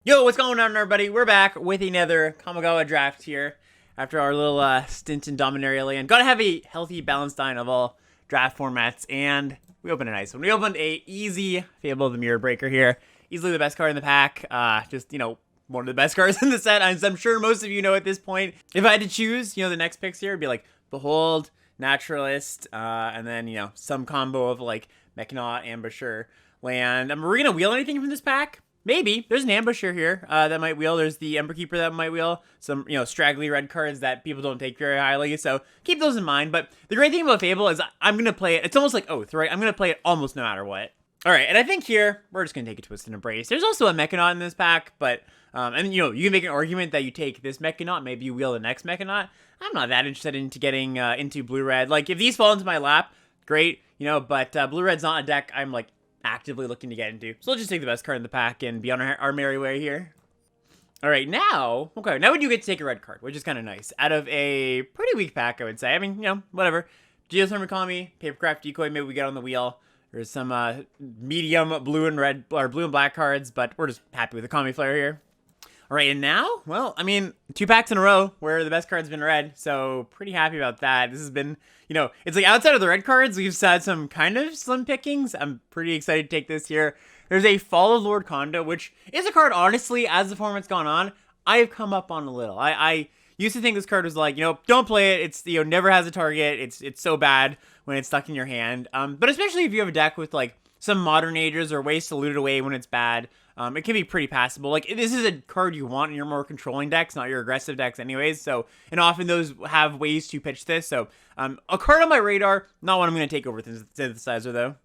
Yo, what's going on, everybody? We're back with another Kamigawa draft here after our little stint in Dominaria land. Gotta have a healthy, balanced line of all draft formats, and we opened a nice one. We opened a easy Fable of the Mirror Breaker here. Easily the best card in the pack. One of the best cards in the set. I'm sure most of you know at this point. If I had to choose, the next picks here would be like Behold, Naturalist, and then, some combo of like Mechanaut, Ambusher, land. Are we gonna wheel anything from this pack? Maybe. There's an Ambusher here that might wheel. There's the Ember Keeper that might wheel. Some, straggly red cards that people don't take very highly. So keep those in mind. But the great thing about Fable is I'm going to play it. It's almost like Oath, right? I'm going to play it almost no matter what. All right. And I think here, we're just going to take a Twisted Embrace. There's also a Mechanaut in this pack. But, you can make an argument that you take this Mechanaut. Maybe you wheel the next Mechanaut. I'm not that interested into getting into blue-red. Like, if these fall into my lap, great. But blue-red's not a deck I'm, like, actively looking to get into. So let's just take the best card in the pack and be on our merry way here. All right, now we do get to take a red card, which is kind of nice. Out of a pretty weak pack, I would say. I mean, whatever. Geothermic Economy, Papercraft Decoy, maybe we get on the wheel. There's some medium blue and red, or blue and black cards, but we're just happy with the Economy Flare here. All right, and now, well, I mean, 2 packs in a row where the best card's been red, so pretty happy about that. This has been, it's like outside of the red cards, we've had some kind of slim pickings. I'm pretty excited to take this here. There's a Fall of Lord Kondo, which is a card, honestly, as the format's gone on, I have come up on a little. I used to think this card was like, don't play it. It's, never has a target. It's so bad when it's stuck in your hand. But especially if you have a deck with, like, some Modern Ages or ways to loot it away when it's bad. It can be pretty passable. Like, this is a card you want in your more controlling decks, not your aggressive decks anyways. So, and often those have ways to pitch this. So, a card on my radar, not one I'm going to take over Synthesizer, though.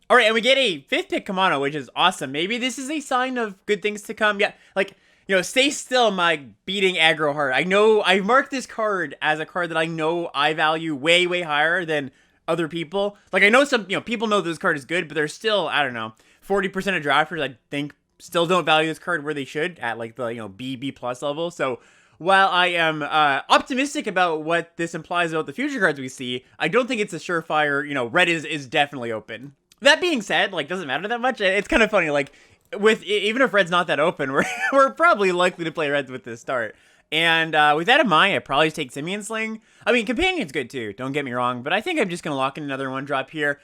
All right, and we get a 5th pick Kamano, which is awesome. Maybe this is a sign of good things to come. Yeah, like, Stay Still, my beating aggro heart. I know, I marked this card as a card that I know I value way, way higher than other people. Like, I know some, people know this card is good, but there's still, I don't know, 40% of drafters, I think, still don't value this card where they should at like the B plus level. So while I am optimistic about what this implies about the future cards we see, I don't think it's a surefire. Red is definitely open. That being said, like, doesn't matter that much. It's kind of funny, like, even if red's not that open, we're probably likely to play red with this start. And with that in mind, I probably take Simian Sling. I mean, Companion's good too, don't get me wrong, but I think I'm just gonna lock in another 1-drop here.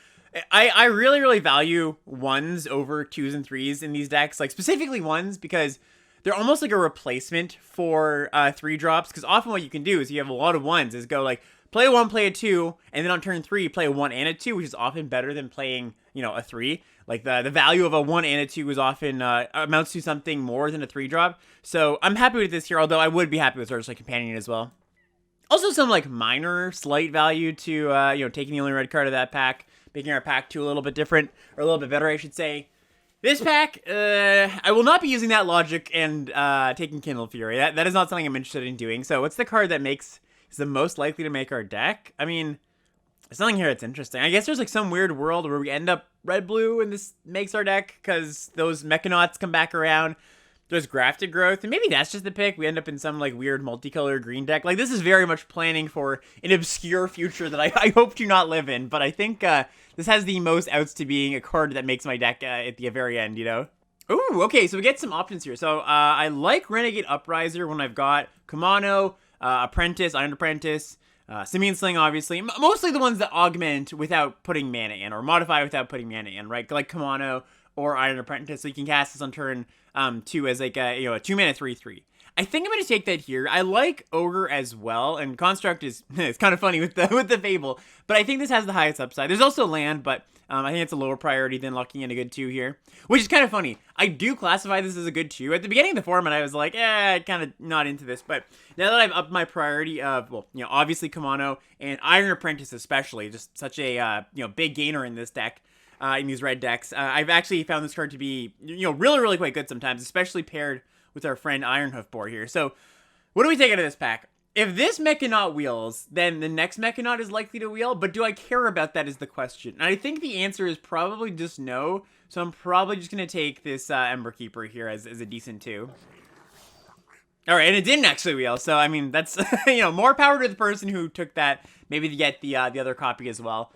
I really, really value 1s over 2s and 3s in these decks, like specifically 1s, because they're almost like a replacement for 3-drops, because often what you can do is you have a lot of 1s, is go like, play a 1, play a 2, and then on turn 3, play a 1 and a 2, which is often better than playing, a 3. Like, the value of a 1 and a 2 is often amounts to something more than a 3-drop. So I'm happy with this here, although I would be happy with Searchlight Companion as well. Also some, like, minor, slight value to, taking the only red card of that pack, making our pack 2 a little bit different, or a little bit better, I should say. This pack, I will not be using that logic and taking Kindle Fury. That is not something I'm interested in doing. So what's the card that is the most likely to make our deck? I mean, there's something here that's interesting. I guess there's like some weird world where we end up red-blue and this makes our deck because those Mechanauts come back around. There's Grafted Growth, and maybe that's just the pick. We end up in some, like, weird multicolored green deck. Like, this is very much planning for an obscure future that I hope to not live in. But I think this has the most outs to being a card that makes my deck at the very end, Ooh, okay, so we get some options here. So I like Renegade Upriser when I've got Kamano, Apprentice, Iron Apprentice, Simian Sling, obviously. Mostly the ones that augment without putting mana in, or modify without putting mana in, right? Like Kamano or Iron Apprentice, so you can cast this on turn 2 as like a 2-mana 3/3. I think I'm gonna take that here. I like Ogre as well, and Construct is it's kind of funny with the Fable, but I think this has the highest upside. There's also land, but I think it's a lower priority than locking in a good 2 here, which is kind of funny. I do classify this as a good 2. At the beginning of the format, I was like, kind of not into this, but now that I've upped my priority of, well, obviously Kamano and Iron Apprentice especially, just such a big gainer in this deck. In these red decks, I've actually found this card to be, really, really quite good sometimes, especially paired with our friend Ironhoof board here. So, what do we take out of this pack? If this Mechanaut wheels, then the next Mechanaut is likely to wheel, but do I care about that is the question. And I think the answer is probably just no, so I'm probably just going to take this Ember Keeper here as a decent 2. Alright, and it didn't actually wheel, so, I mean, that's, more power to the person who took that, maybe to get the other copy as well.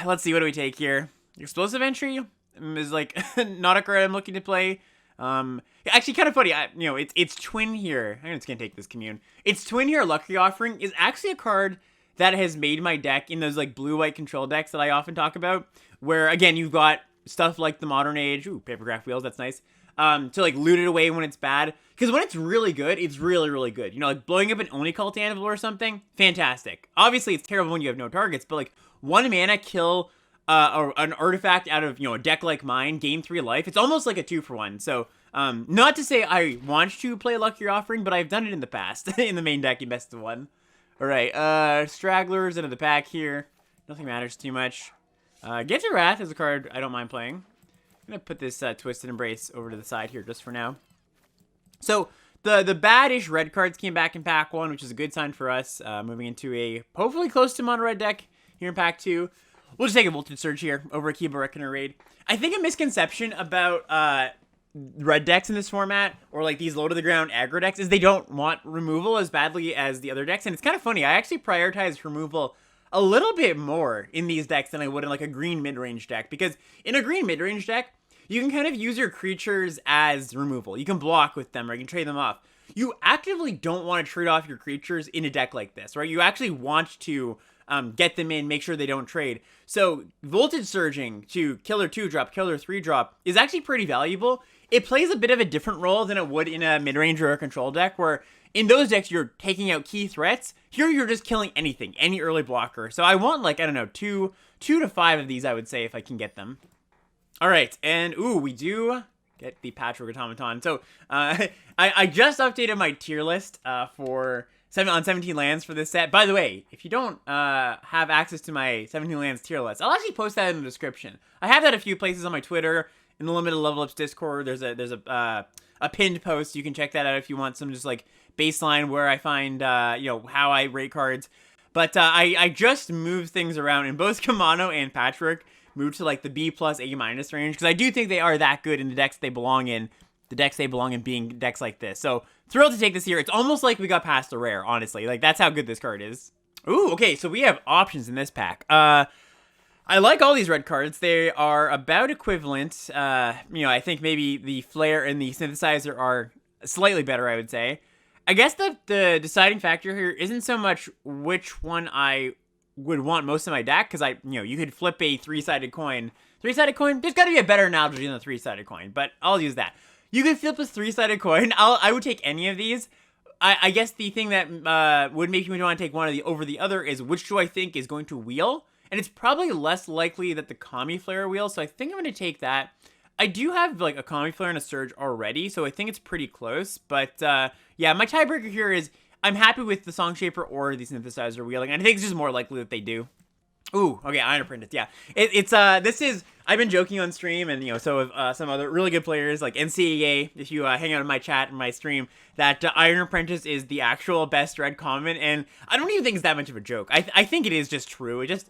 Let's see, what do we take here? Explosive Entry is, like, not a card I'm looking to play. Actually, kind of funny. It's twin here. I'm just gonna take this commune. It's twin here. Lucky Offering is actually a card that has made my deck in those like blue-white control decks that I often talk about. Where again, you've got stuff like the Modern Age. Ooh, Papercraft Wheels. That's nice. To like loot it away when it's bad. Because when it's really good, it's really, really good. You know, like blowing up an Oni Cult Anvil or something, fantastic. Obviously, it's terrible when you have no targets, but like 1 mana kill an artifact out of, a deck like mine, gain 3 life. It's almost like a 2-for-1. So, not to say I want to play Lucky Offering, but I've done it in the past in the main deck in best of 1. All right, Stragglers into the pack here. Nothing matters too much. Get to Wrath is a card I don't mind playing. I'm going to put this Twisted Embrace over to the side here just for now. So, the bad-ish red cards came back in pack 1, which is a good sign for us. Moving into a hopefully close to mono-red deck here in pack 2. We'll just take a Voltage Surge here over a Kiba Reckoner raid. I think a misconception about red decks in this format, or like these low-to-the-ground aggro decks, is they don't want removal as badly as the other decks. And it's kind of funny. I actually prioritize removal a little bit more in these decks than I would in like a green mid-range deck. Because in a green mid-range deck, you can kind of use your creatures as removal. You can block with them, or you can trade them off. You actively don't want to trade off your creatures in a deck like this, right? You actually want to get them in, make sure they don't trade. So Voltage Surging to Killer 2-drop, Killer 3-drop is actually pretty valuable. It plays a bit of a different role than it would in a mid-range or a control deck, where in those decks you're taking out key threats. Here you're just killing anything, any early blocker. So I want like, I don't know, 2 to 5 of these, I would say, if I can get them. All right, and ooh, we do get the Patchwork Automaton. So I just updated my tier list for 17 lands for this set. By the way, if you don't have access to my 17 lands tier list, I'll actually post that in the description. I have that a few places on my Twitter, in the Limited Level Ups Discord. There's a pinned post. You can check that out if you want some just like baseline where I find how I rate cards. But I just moved things around in both Kamano and Patchwork. Moved to like the B+ A- range, because I do think they are that good in the decks they belong in. The decks they belong in being decks like this. So thrilled to take this here. It's almost like we got past a rare, honestly. Like that's how good this card is. Ooh, okay, so we have options in this pack. I like all these red cards. They are about equivalent. I think maybe the Flare and the Synthesizer are slightly better, I would say. I guess the deciding factor here isn't so much which one I would want most of my deck, because you could flip a 3-sided coin. 3-sided coin? There's got to be a better analogy than a 3-sided coin, but I'll use that. You could flip a 3-sided coin. I would take any of these. I guess the thing that would make me want to take one over the other is which do I think is going to wheel, and it's probably less likely that the Kami Flare wheel, so I think I'm going to take that. I do have like a Kami Flare and a Surge already, so I think it's pretty close, but yeah, my tiebreaker here is I'm happy with the Song Shaper or the Synthesizer wheeling, and I think it's just more likely that they do. Ooh, okay, Iron Apprentice, yeah. This is, I've been joking on stream, and, so have some other really good players, like NCAA, if you hang out in my chat and my stream, that Iron Apprentice is the actual best red common, and I don't even think it's that much of a joke. I think it is just true. It just,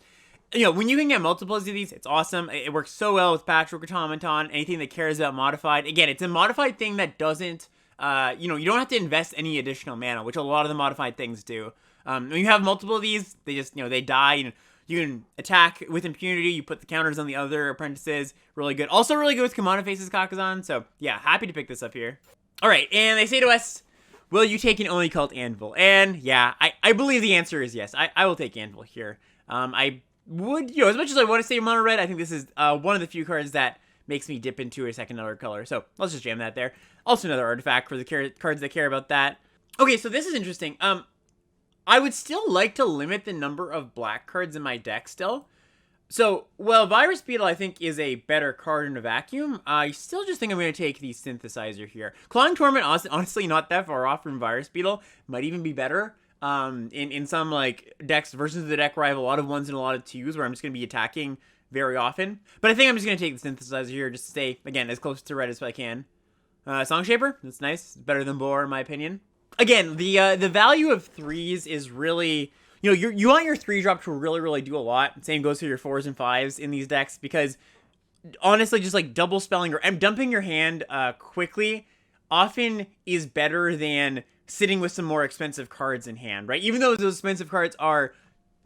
when you can get multiples of these, it's awesome. It works so well with Patchwork Automaton, anything that cares about modified. Again, it's a modified thing that doesn't, you don't have to invest any additional mana, which a lot of the modified things do. When you have multiple of these, they just, they die, and you can attack with impunity. You put the counters on the other apprentices. Really good. Also really good with Kamana Faces Kakazan. So, yeah, happy to pick this up here. All right, and they say to us, will you take an Oni Cult Anvil? And, yeah, I believe the answer is yes. I will take Anvil here. I would, as much as I want to say mono red, I think this is one of the few cards that makes me dip into a second other color. So, let's just jam that there. Also another artifact for the cards that care about that. Okay, so this is interesting. I would still like to limit the number of black cards in my deck still. So, well, Virus Beetle I think is a better card in a vacuum. I still just think I'm going to take the Synthesizer here. Clawing Torment, honestly not that far off from Virus Beetle. Might even be better in some like decks, versions of the deck where I have a lot of 1s and a lot of 2s, where I'm just going to be attacking very often. But I think I'm just going to take the Synthesizer here just to stay, again, as close to red as I can. Song Shaper, that's nice. It's better than Boar in my opinion. Again, the value of 3s is really, you want your 3-drop to really, really do a lot. Same goes for your 4s and 5s in these decks, because honestly, just like double spelling or dumping your hand quickly often is better than sitting with some more expensive cards in hand, right? Even though those expensive cards are,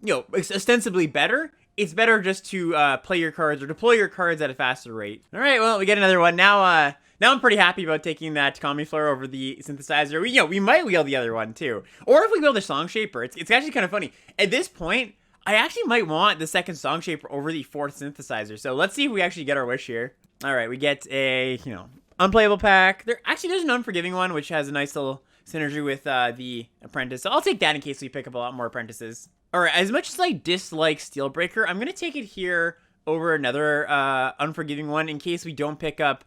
ostensibly better, it's better just to play your cards or deploy your cards at a faster rate. All right, well, we get another one. Now Now I'm pretty happy about taking that Kami Flare over the Synthesizer. We might wheel the other one too. Or if we wheel the Song Shaper, it's actually kind of funny. At this point, I actually might want the second Song Shaper over the fourth Synthesizer. So let's see if we actually get our wish here. All right, we get a, unplayable pack. There's an Unforgiving one, which has a nice little synergy with the Apprentice. So I'll take that in case we pick up a lot more Apprentices. All right, as much as I dislike Steelbreaker, I'm going to take it here over another Unforgiving one in case we don't pick up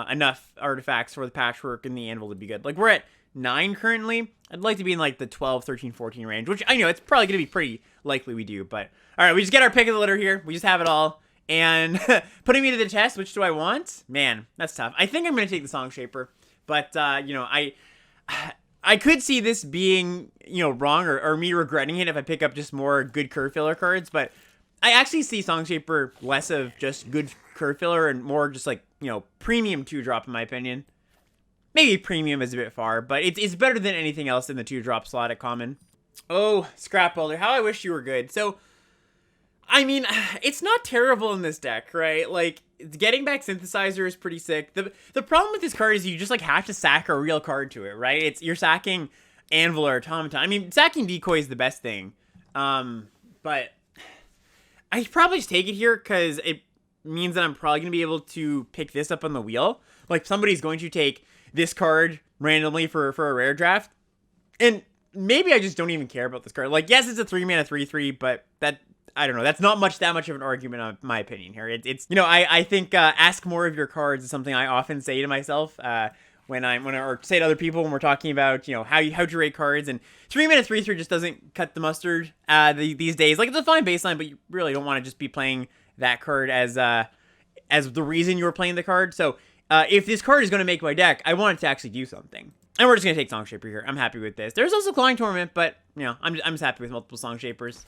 enough artifacts for the Patchwork and the Anvil to be good. Like, we're at 9 currently. I'd like to be in, like, the 12, 13, 14 range, which I know it's probably going to be pretty likely we do. But, all right, we just get our pick of the litter here. We just have it all. And putting me to the test, which do I want? Man, that's tough. I think I'm going to take the Song Shaper. But, I could see this being, wrong or me regretting it if I pick up just more good curve filler cards. But I actually see Song Shaper less of just good curve filler and more just like, premium 2-drop in my opinion. Maybe premium is a bit far, but it's better than anything else in the 2-drop slot at common. Oh, Scrap Builder, how I wish you were good. So, I mean, it's not terrible in this deck, right? Like, getting back Synthesizer is pretty sick. The problem with this card is you just, like, have to sack a real card to it, right? You're sacking Anvil or Automaton. I mean, sacking Decoy is the best thing. But I'd probably just take it here because it means that I'm probably going to be able to pick this up on the wheel. Like, somebody's going to take this card randomly for a rare draft. And maybe I just don't even care about this card. Like, yes, it's a 3-mana 3/3, but I don't know. That's not that much of an argument, in my opinion here. I think ask more of your cards is something I often say to myself or say to other people when we're talking about, how to rate cards. And 3-mana 3/3 just doesn't cut the mustard these days. Like, it's a fine baseline, but you really don't want to just be playing that card as the reason you were playing the card. So if this card is going to make my deck, I want it to actually do something. And we're just going to take Song Shaper here. I'm happy with this. There's also Clawing Torment, but, I'm just happy with multiple Song Shapers.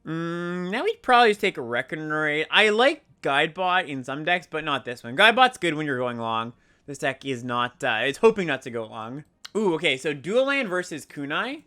Now we'd probably just take a Reckoner. I like Guidebot in some decks, but not this one. Guidebot's good when you're going long. This deck is not, it's hoping not to go long. Ooh, okay, so Dual Land versus Kunai.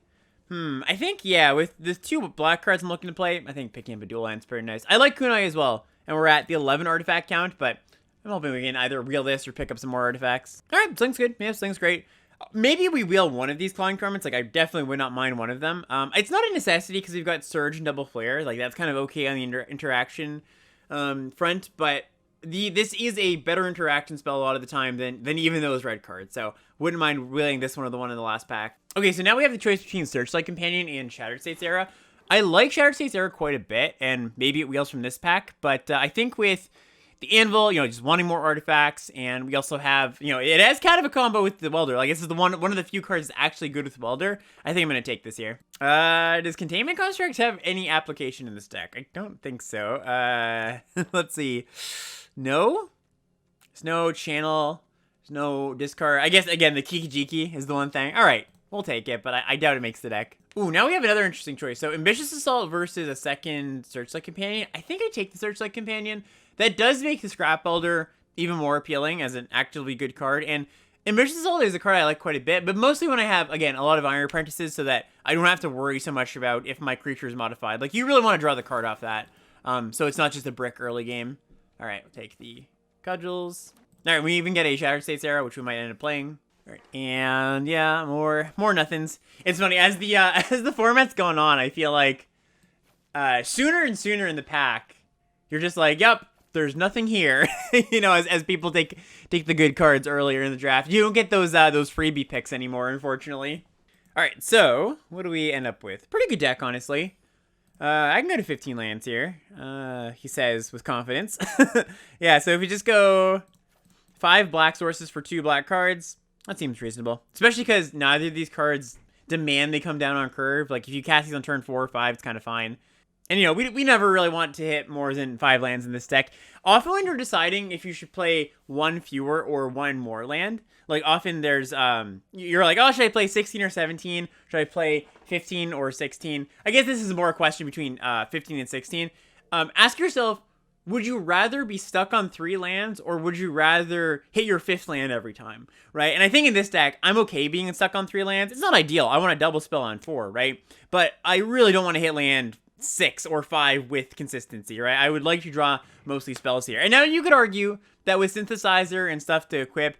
I think, yeah, with the 2 black cards I'm looking to play, I think picking up a Dual Land's pretty nice. I like Kunai as well, and we're at the 11 artifact count, but I'm hoping we can either wheel this or pick up some more artifacts. All right, Sling's good. Yeah, Sling's great. Maybe we wheel one of these Clawing Torments. Like, I definitely would not mind one of them. It's not a necessity because we've got Surge and Double Flare. Like, that's kind of okay on the interaction front, but this is a better interaction spell a lot of the time than even those red cards. So, wouldn't mind wheeling this one or the one in the last pack. Okay, so now we have the choice between Searchlight Companion and Shattered States Era. I like Shattered States Era quite a bit, and maybe it wheels from this pack, but I think with the Anvil, just wanting more artifacts, and we also have, it has kind of a combo with the Welder. Like, this is one of the few cards that's actually good with Welder. I think I'm going to take this here. Does Containment Construct have any application in this deck? I don't think so. Let's see. No? There's no channel. There's no discard. I guess, again, the Kikijiki is the one thing. All right, we'll take it, but I doubt it makes the deck. Ooh, now we have another interesting choice. So, Ambitious Assault versus a second Searchlight Companion. I think I take the Searchlight Companion. That does make the Scrap Builder even more appealing as an actively good card. And Ambitious Assault is a card I like quite a bit, but mostly when I have, again, a lot of Iron Apprentices so that I don't have to worry so much about if my creature is modified. Like, you really want to draw the card off that. So it's not just a brick early game. All right, we'll take the Cudgels. All right, we even get a Shattered States Era, which we might end up playing. All right, and yeah, more nothings. It's funny, as the format's going on, I feel like sooner and sooner in the pack, you're just like, yep, there's nothing here. As people take the good cards earlier in the draft. You don't get those freebie picks anymore, unfortunately. All right, so what do we end up with? Pretty good deck, honestly. I can go to 15 lands here, he says with confidence. Yeah, so if we just go 5 black sources for 2 black cards, that seems reasonable. Especially because neither of these cards demand they come down on curve. Like, if you cast these on turn 4 or 5, it's kind of fine. And, we never really want to hit more than 5 lands in this deck. Often when you're deciding if you should play 1 fewer or 1 more land, like, often there's, you're like, oh, should I play 16 or 17? Should I play 15 or 16? I guess this is more a question between 15 and 16. Ask yourself, would you rather be stuck on 3 lands, or would you rather hit your 5th land every time, right? And I think in this deck, I'm okay being stuck on 3 lands. It's not ideal. I want to double spell on 4, right? But I really don't want to hit land 6 or 5 with consistency, right? I would like to draw mostly spells here. And now you could argue that with Synthesizer and stuff to equip,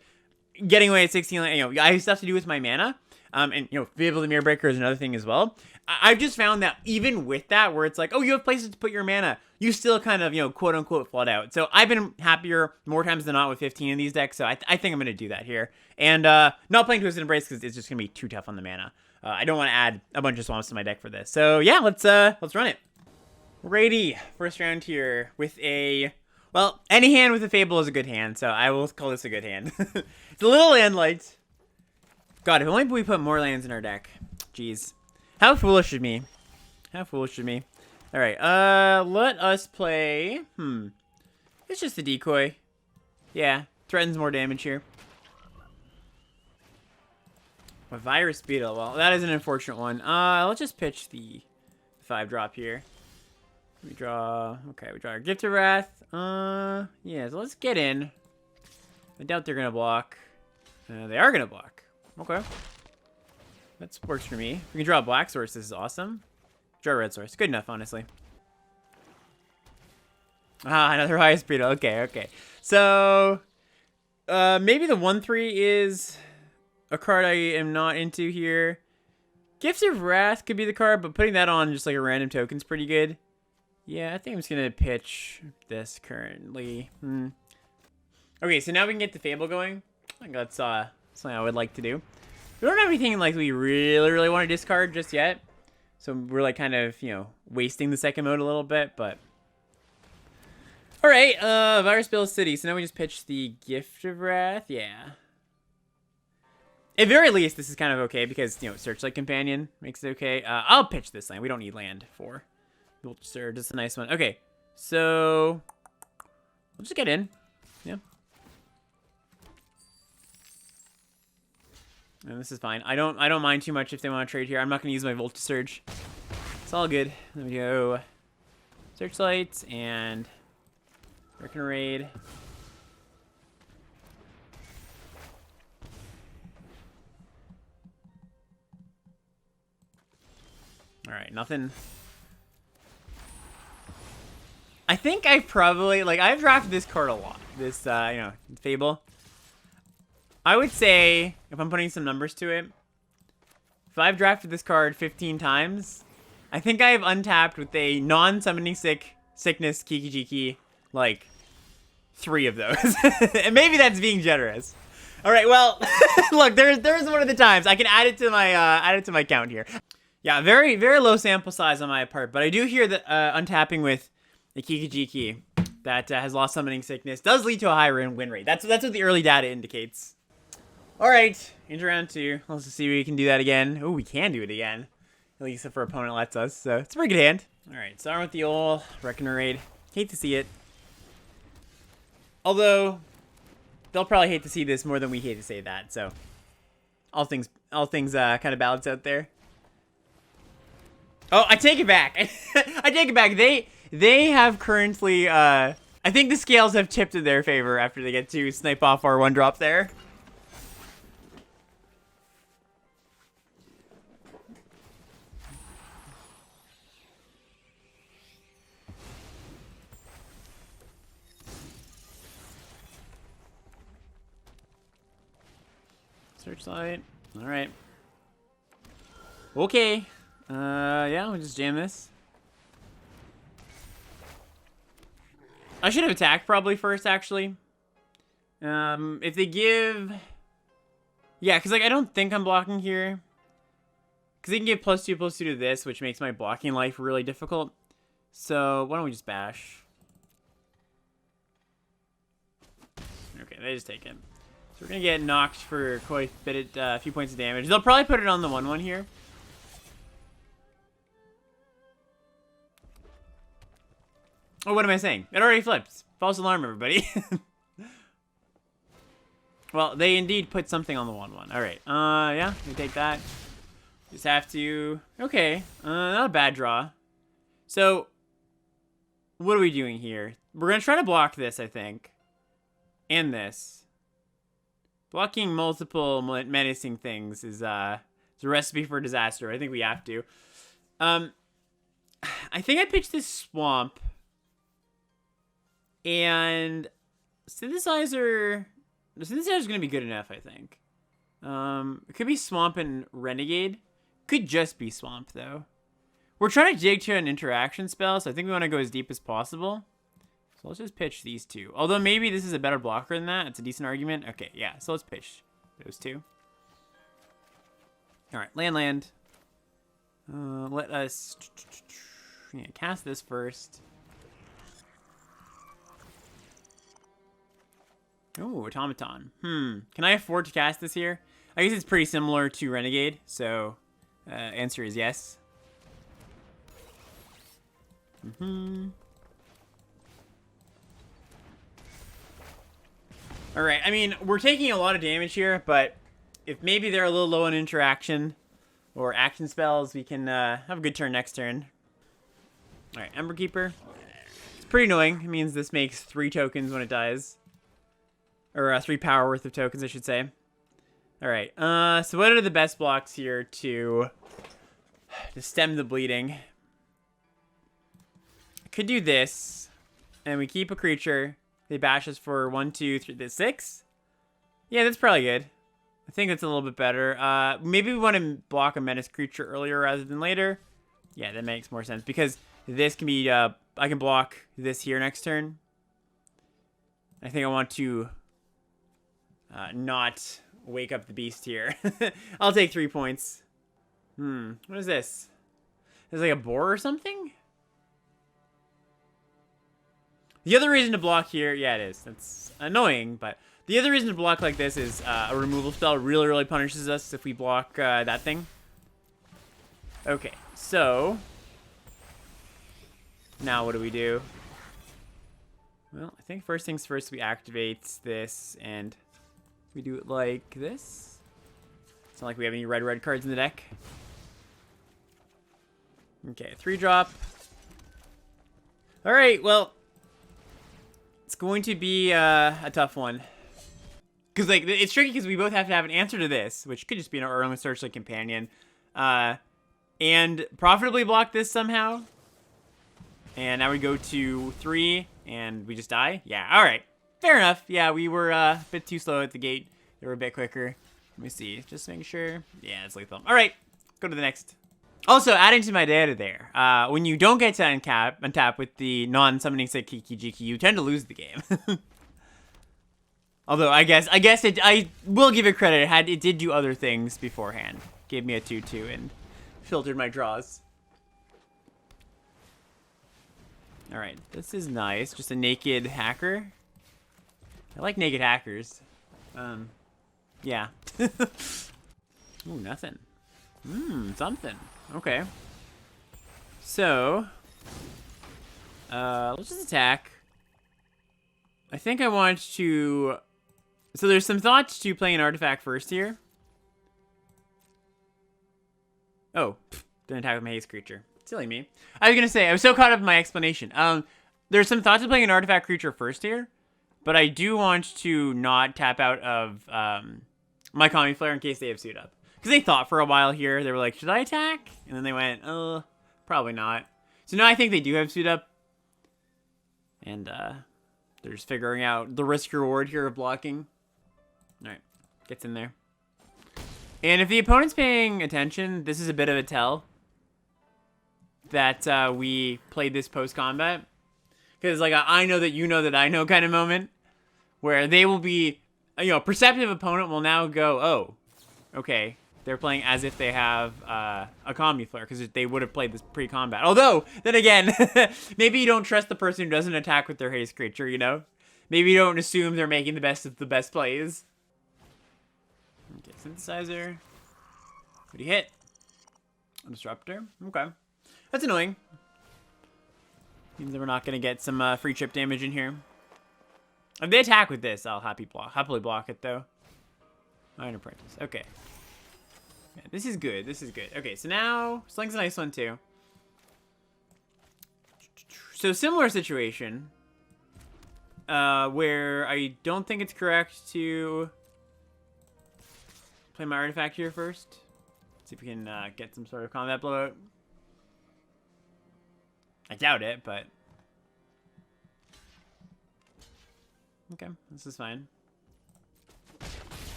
getting away at 16, you know, I have stuff to do with my mana. And, you know, be able to Mirror Breaker is another thing as well. I've just found that even with that, where it's like, oh, you have places to put your mana, you still kind of, you know, quote unquote flood out. So I've been happier more times than not with 15 in these decks. So I think I'm going to do that here. And not playing Twisted Embrace because it's just going to be too tough on the mana. I don't want to add a bunch of swamps to my deck for this. So yeah, let's run it. Righty, first round here with a, well, any hand with a Fable is a good hand. So I will call this a good hand. It's a little land light. God, if only we put more lands in our deck. Jeez. How foolish of me. How foolish of me. Alright, let us play... It's just a decoy. Yeah, threatens more damage here. A Virus Beetle. Well, that is an unfortunate one. Let's just pitch the 5-drop here. We draw... Okay, we draw our Gift of Wrath. Yeah, so let's get in. I doubt they're gonna block. They are gonna block. Okay. That works for me. We can draw a black source. This is awesome. Draw a red source. Good enough, honestly. Ah, another Virus Beetle. Okay, okay. So, maybe the 1/3 is a card I am not into here. Gifts of Wrath could be the card, but putting that on just like a random token is pretty good. Yeah, I think I'm just going to pitch this currently. Okay, so now we can get the Fable going. I think that's something I would like to do. We don't have anything like we really want to discard just yet. So we're like kind of, you know, wasting the second mode a little bit, but... Alright, Virus Beetle City. So now we just pitch the Gift of Wrath. Yeah. At very least, this is kind of okay because, you know, Searchlight Companion makes it okay. I'll pitch this land. We don't need land for Vulture. Just a nice one. Okay, so... We'll just get in. Yeah. And this is fine. I don't mind too much if they want to trade here. I'm not going to use my Voltage Surge. It's all good. Let me go Searchlights and Hurricane Raid. All right, nothing. I think I probably, like, I've drafted this card a lot. This, you know, Fable. I would say, if I'm putting some numbers to it, if I've drafted this card 15 times, I think I've untapped with a non-summoning sickness Kiki-Jiki, like, 3 of those. And maybe that's being generous. All right, well, look, there's one of the times. I can add it to my count here. Yeah, very low sample size on my part, but I do hear that untapping with the Kiki-Jiki that has lost summoning sickness does lead to a higher win rate. That's what the early data indicates. All right, into round 2. Let's see if we can do that again. Oh, we can do it again. At least if our opponent lets us, so it's a pretty good hand. All right, starting with the old Reckoner Raid. Hate to see it. Although, they'll probably hate to see this more than we hate to say that, so all things kind of balance out there. Oh, I take it back. I take it back. They have currently, I think the scales have tipped in their favor after they get to snipe off our 1-drop there. Searchlight. All right. Okay. Yeah, we'll just jam this. I should have attacked probably first, actually. If they give... Yeah, because, like, I don't think I'm blocking here. Because they can give +2/+2 to this, which makes my blocking life really difficult. So, why don't we just bash? Okay, they just take it. So we're going to get knocked for quite a few points of damage. They'll probably put it on the 1/1 here. Oh, what am I saying? It already flipped. False alarm, everybody. Well, they indeed put something on the 1/1. All right. Yeah, we take that. Just have to... Okay. Not a bad draw. So, what are we doing here? We're going to try to block this, I think. And this. Blocking multiple menacing things is a recipe for disaster. I think we have to. I think I pitched this Swamp. And Synthesizer The Synthesizer is going to be good enough, I think. It could be Swamp and Renegade. Could just be Swamp, though. We're trying to dig to an interaction spell, so I think we want to go as deep as possible. So let's just pitch these two. Although maybe this is a better blocker than that. It's a decent argument. Okay, yeah. So let's pitch those two. All right, land. Let us cast this first. Oh, Automaton. Can I afford to cast this here? I guess it's pretty similar to Renegade, so answer is yes. Alright, I mean, we're taking a lot of damage here, but if maybe they're a little low on interaction or action spells, we can have a good turn next turn. Alright, Ember Keeper. It's pretty annoying. It means this makes 3 tokens when it dies. Or 3 power worth of tokens, I should say. Alright, so what are the best blocks here to stem the bleeding? I could do this, and we keep a creature. They bash us for 1, 2, 3, 6? Yeah, that's probably good. I think that's a little bit better. Maybe we want to block a menace creature earlier rather than later. Yeah, that makes more sense, because this can be, I can block this here next turn. I think I want to not wake up the beast here. I'll take 3 points. What is this? Is it like a boar or something? The other reason to block here, yeah, it is. That's annoying, but the other reason to block like this is a removal spell really punishes us if we block that thing. Okay, so now what do we do? Well, I think first things first, we activate this, and we do it like this. It's not like we have any red cards in the deck. Okay, 3-drop. All right, well, it's going to be a tough one. Because, like, it's tricky because we both have to have an answer to this, which could just be an Erlang Searchlight Companion. And profitably block this somehow. And now we go to 3, and we just die? Yeah, all right. Fair enough. Yeah, we were a bit too slow at the gate. They were a bit quicker. Let me see. Just making sure. Yeah, it's lethal. All right, go to the next. Also, adding to my data there, when you don't get to untap with the non-summoning set Kiki Jiki, you tend to lose the game. Although, I guess I will give it credit. It did do other things beforehand. Gave me a 2/2 and filtered my draws. All right, this is nice. Just a naked hacker. I like naked hackers. Yeah. Ooh, nothing. Something. Okay. So, let's just attack. I think I want to... So there's some thoughts to playing an artifact first here. Oh, didn't attack with my haste creature. Silly me. I was going to say, I was so caught up in my explanation. There's some thoughts of playing an artifact creature first here. But I do want to not tap out of my Kami Flare in case they have suit up. Because they thought for a while here. They were like, should I attack? And then they went, probably not. So now I think they do have suit up. And they're just figuring out the risk-reward here of blocking. Alright, gets in there. And if the opponent's paying attention, this is a bit of a tell that we played this post-combat. Because, like, I know that you know that I know kind of moment. Where they will be, perceptive opponent will now go, oh, okay. They're playing as if they have a Kami Flare. Because they would have played this pre-combat. Although, then again, maybe you don't trust the person who doesn't attack with their haste creature, you know? Maybe you don't assume they're making the best of the best plays. Okay, Synthesizer. What do you hit? A Disruptor. Okay. That's annoying. Means that we're not going to get some free chip damage in here. If they attack with this, I'll happily block it, though. Iron Apprentice. Okay. Yeah, this is good. This is good. Okay, so now... Sling's a nice one, too. So, similar situation. Where I don't think it's correct to play my artifact here first. See if we can get some sort of combat blowout. I doubt it, but... Okay, this is fine.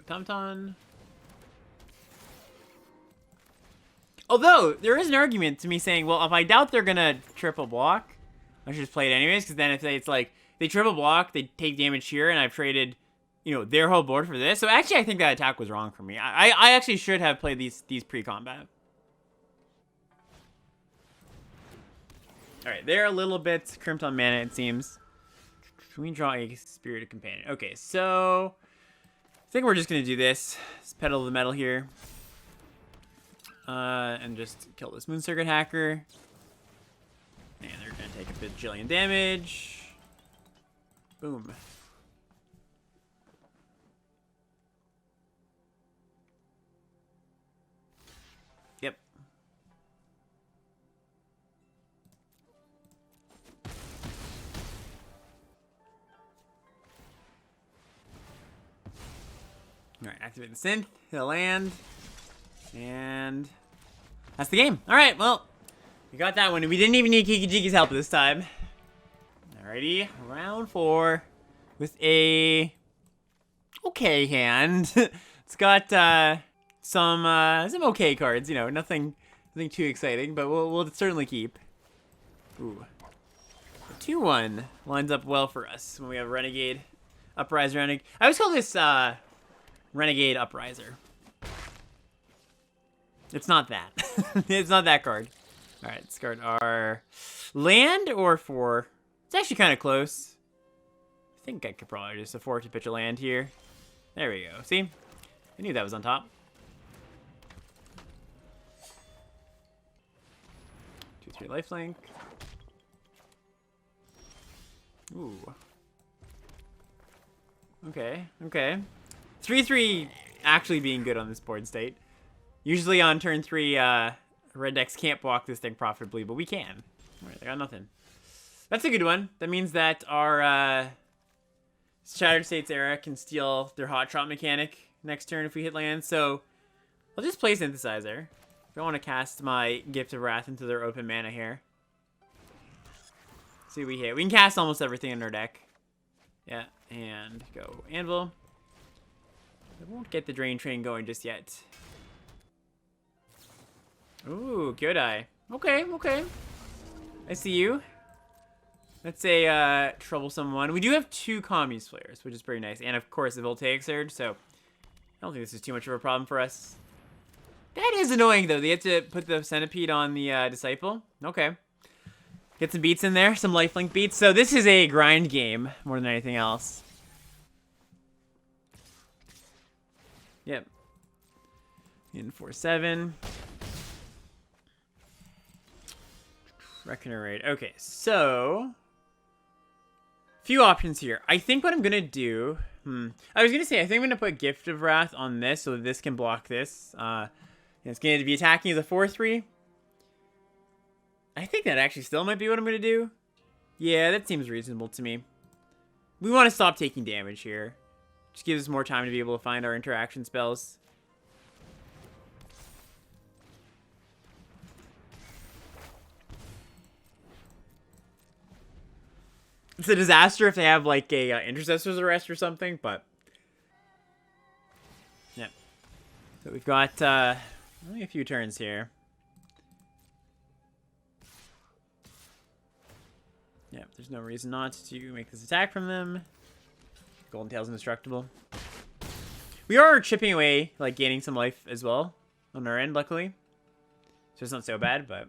Automaton. Although, there is an argument to me saying, well, if I doubt they're going to triple block, I should just play it anyways, because then if it's like, they triple block, they take damage here, and I've traded, you know, their whole board for this. So actually, I think that attack was wrong for me. I actually should have played these pre-combat. Alright, they're a little bit crimped on mana, it seems. We draw a Spirited Companion. Okay, so I think we're just going to do this. Let's pedal the metal here. And just kill this Moon Circuit Hacker. And they're going to take a bajillion damage. Boom. Yep. Alright, activate the synth, hit a land. And that's the game. Alright, well, we got that one. We didn't even need Kikijiki's help this time. Alrighty, round 4 with a okay hand. It's got some okay cards, you know, nothing too exciting, but we'll certainly keep. Ooh. 2-1 lines up well for us when we have Renegade, Upriser, Renegade. I always call this Renegade Upriser. It's not that. It's not that card. Alright, let's discard our land or 4. It's actually kind of close. I think I could probably just afford to pitch a land here. There we go. See? I knew that was on top. 2/3 lifelink. Ooh. Okay, okay. 3/3 actually being good on this board state. Usually on turn 3, red decks can't block this thing profitably, but we can. Alright, they got nothing. That's a good one. That means that our Shattered States era can steal their Hot Shot mechanic next turn if we hit land. So I'll just play Synthesizer. I don't want to cast my Gift of Wrath into their open mana here. See what we hit. We can cast almost everything in our deck. Yeah, and go Anvil. I won't get the Drain Train going just yet. Ooh, Gyodai. Okay, okay. I see you. That's a troublesome one. We do have 2 commies players, which is pretty nice. And of course, the Voltaic Surge, so I don't think this is too much of a problem for us. That is annoying, though. They have to put the Centipede on the Disciple. Okay. Get some beats in there, some lifelink beats. So this is a grind game more than anything else. Yep. In 4/7. Reckoner Raid. Okay, so few options here. I think what I'm gonna do. I was gonna say I think I'm gonna put Gift of Wrath on this so that this can block this. It's gonna be attacking as a 4/3. I think that actually still might be what I'm gonna do. Yeah, that seems reasonable to me. We want to stop taking damage here. Just gives us more time to be able to find our interaction spells. It's a disaster if they have like a Intercessor's Arrest or something, but yeah. So we've got only a few turns here. Yeah, there's no reason not to make this attack from them. Golden Tail's indestructible. We are chipping away, like gaining some life as well on our end, luckily. So it's not so bad, but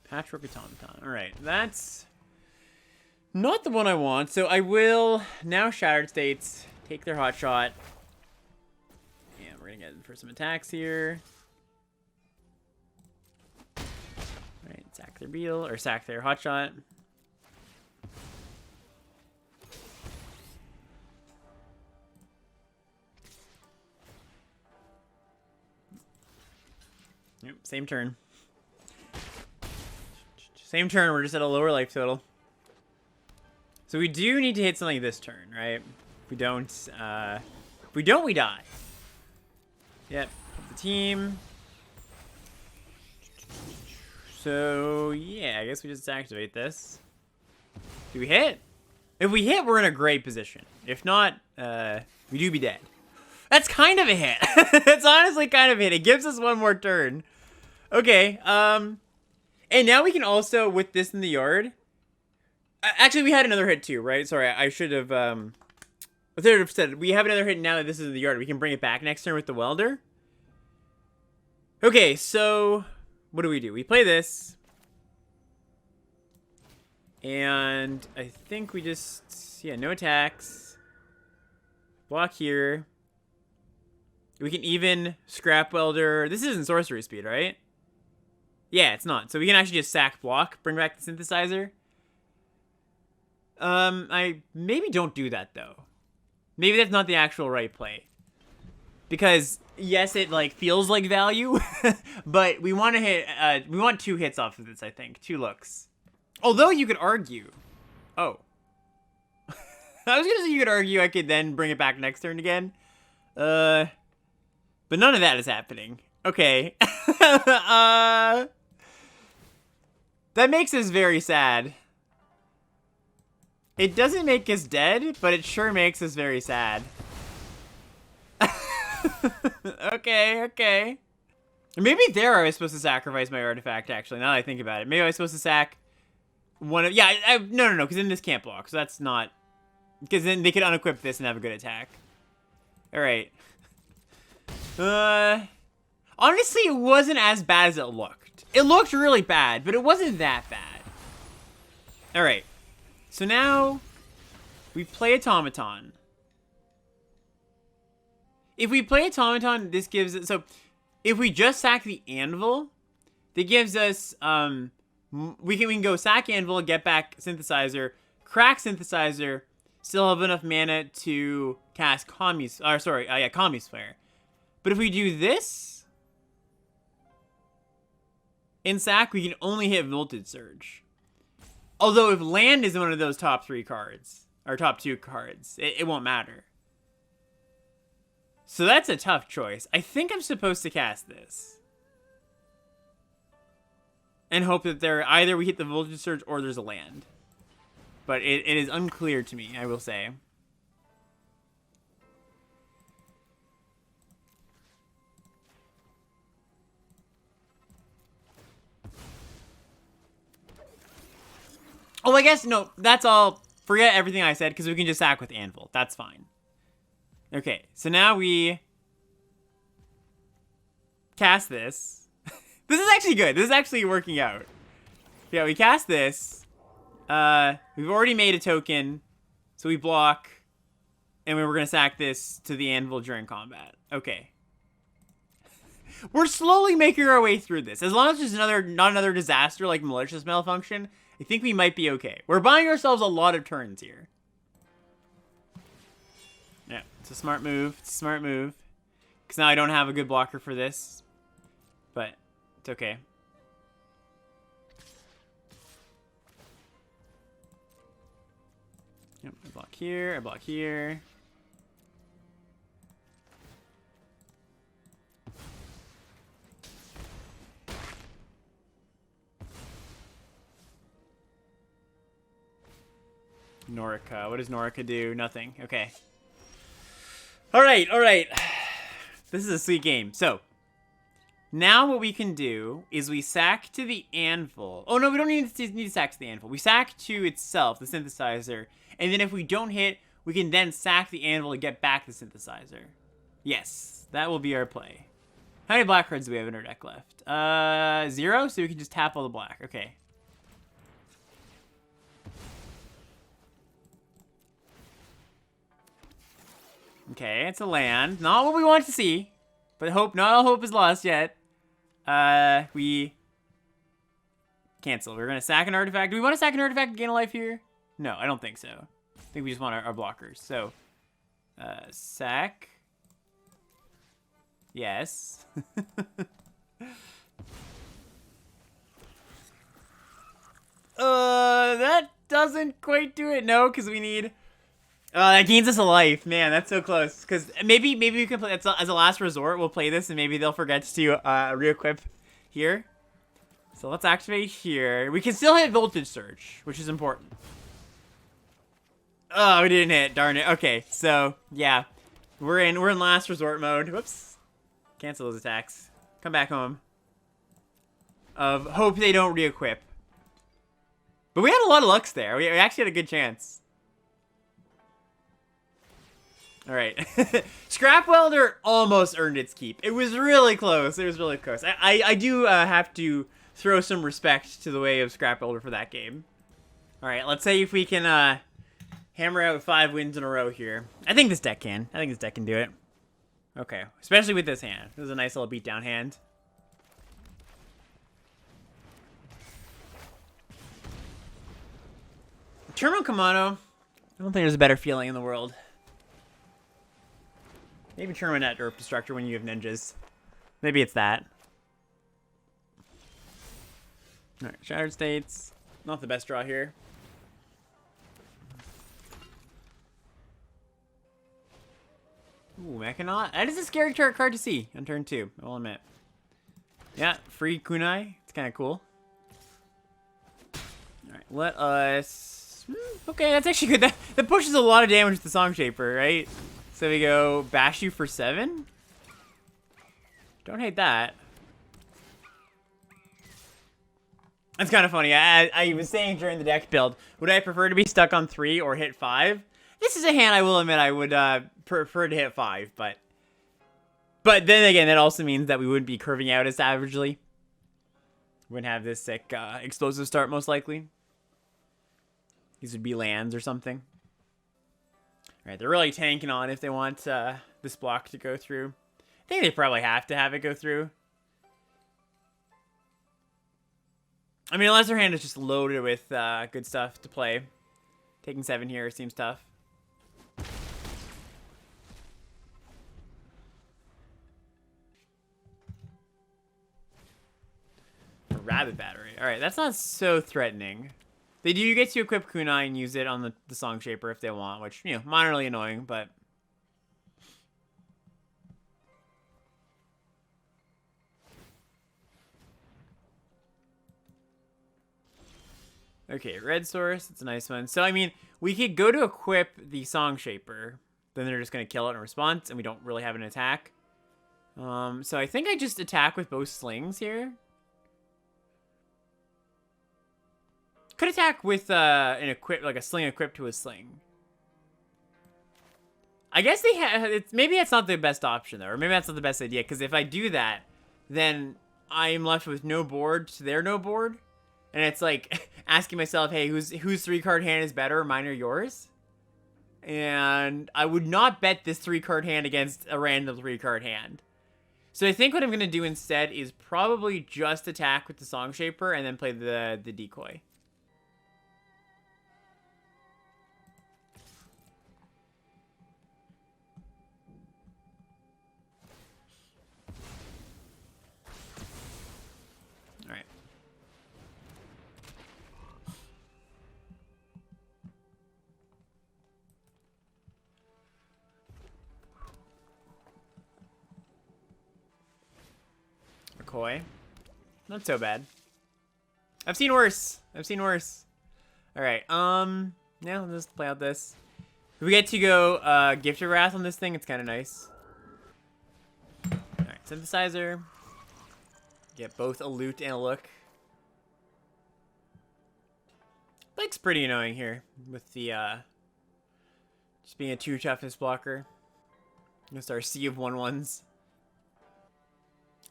Patchwork Automaton. Alright, that's not the one I want. So I will now Shattered States, take their Hot Shot. And we're gonna get in for some attacks here. Alright, sack their Beetle, or sack their Hot Shot. Yep, same turn. Same turn, we're just at a lower life total. So we do need to hit something this turn, right? If we don't, we die. Yep, the team. So, yeah, I guess we just activate this. Do we hit? If we hit, we're in a great position. If not, we do be dead. That's kind of a hit. It's honestly kind of a hit. It gives us one more turn. Okay, and now we can also, with this in the yard... Actually, we had another hit too, right? Sorry, I should have said, we have another hit now that this is in the yard. We can bring it back next turn with the welder. Okay, so what do? We play this. And I think we just, yeah, no attacks. Block here. We can even scrap welder. This isn't sorcery speed, right? Yeah, it's not. So we can actually just sack block, bring back the synthesizer. I maybe don't do that though. Maybe that's not the actual right play. Because yes, it like feels like value, but we want to hit we want 2 hits off of this, I think. 2 looks. Although you could argue. Oh. I was gonna say you could argue I could then bring it back next turn again. But none of that is happening. Okay. That makes us very sad. It doesn't make us dead, but it sure makes us very sad. Okay. Maybe there I was supposed to sacrifice my artifact, actually, now that I think about it. Maybe I was supposed to sack one of... Yeah, no, because then this can't block, so that's not... Because then they could unequip this and have a good attack. Alright. Honestly, it wasn't as bad as it looked. It looked really bad, but it wasn't that bad. Alright. So now, we play Automaton. If we play Automaton, this gives us... So, if we just sack the Anvil, that gives us... we can go sack Anvil, get back Synthesizer, crack Synthesizer, still have enough mana to cast Kami's Flare. But if we do this... in sack, we can only hit Voltage Surge. Although if land is one of those top 3 cards, or top 2 cards, it won't matter. So that's a tough choice. I think I'm supposed to cast this. And hope that either we hit the Voltage Surge or there's a land. But it is unclear to me, I will say. Oh, I guess, no, that's all. Forget everything I said, because we can just sack with Anvil. That's fine. Okay, so now we cast this. This is actually good. This is actually working out. Yeah, we cast this. We've already made a token, so we block, and we're going to sack this to the Anvil during combat. Okay. We're slowly making our way through this. As long as there's not another disaster like malicious malfunction, I think we might be okay. We're buying ourselves a lot of turns here. Yeah, it's a smart move. It's a smart move. Because now I don't have a good blocker for this. But it's okay. Yep, I block here. I block here. Norica. What does Norica do? Nothing. Okay. Alright. This is a sweet game. So, now what we can do is we sack to the Anvil. Oh, no, we don't need to sack to the Anvil. We sack to itself, the Synthesizer. And then if we don't hit, we can then sack the Anvil to get back the Synthesizer. Yes, that will be our play. How many black cards do we have in our deck left? 0, so we can just tap all the black. Okay. Okay, it's a land. Not what we want to see. But not all hope is lost yet. We cancel. We're going to sack an artifact. Do we want to sack an artifact and gain a life here? No, I don't think so. I think we just want our blockers. So, sack. Yes. That doesn't quite do it. No, because we need... that gains us a life. Man, that's so close. Because maybe we can play... As a last resort, we'll play this, and maybe they'll forget to re-equip here. So let's activate here. We can still hit Voltage Surge, which is important. Oh, we didn't hit. Darn it. Okay, so yeah, we're in last resort mode. Whoops. Cancel those attacks. Come back home. Hope they don't re-equip. But we had a lot of lucks there. We actually had a good chance. All right. Scrap Welder almost earned its keep. It was really close. It was really close. I do have to throw some respect to the way of Scrap Welder for that game. All right, let's say if we can hammer out 5 wins in a row here. I think this deck can. I think this deck can do it. Okay, especially with this hand. This is a nice little beatdown hand. Terminal Kamano. I don't think there's a better feeling in the world. Maybe Tournament at Earth Destructor when you have ninjas. Maybe it's that. Alright, Shattered States. Not the best draw here. Ooh, Mechanaut. That is a scary card to see on turn 2, I will admit. Yeah, free Kunai. It's kind of cool. Alright, let us... Okay, that's actually good. That pushes a lot of damage with the Song Shaper, right? So we go bash you for 7. Don't hate that. That's kind of funny. I was saying during the deck build, would I prefer to be stuck on 3 or hit 5? This is a hand I will admit I would prefer to hit 5, but then again, that also means that we wouldn't be curving out as savagely. Wouldn't have this sick explosive start most likely. These would be lands or something. Alright, they're really tanking on if they want this block to go through. I think they probably have to have it go through. I mean, unless their hand is just loaded with good stuff to play. Taking 7 here seems tough. Rabbit Battery. Alright, that's not so threatening. They do get to equip Kunai and use it on the Song Shaper if they want, which, you know, minorly annoying, but... Okay, Red Source. It's a nice one. So, I mean, we could go to equip the Song Shaper. Then they're just going to kill it in response, and we don't really have an attack. So I think I just attack with both slings here. Could attack with an equip, like a sling equipped to a sling. I guess they have. Maybe that's not the best option though, or maybe that's not the best idea. Because if I do that, then I am left with no board to their no board, and it's like asking myself, hey, whose 3-card hand is better, mine or yours? And I would not bet this 3-card hand against a random 3-card hand. So I think what I'm gonna do instead is probably just attack with the Song Shaper and then play the decoy. McCoy. Not so bad. I've seen worse. I've seen worse. Alright, yeah, let's play out this. If we get to go Gifted Wrath on this thing, it's kind of nice. Alright, Synthesizer. Get both a loot and a look. Blake's pretty annoying here with the, just being a 2 toughness blocker. Just our sea of 1/1s.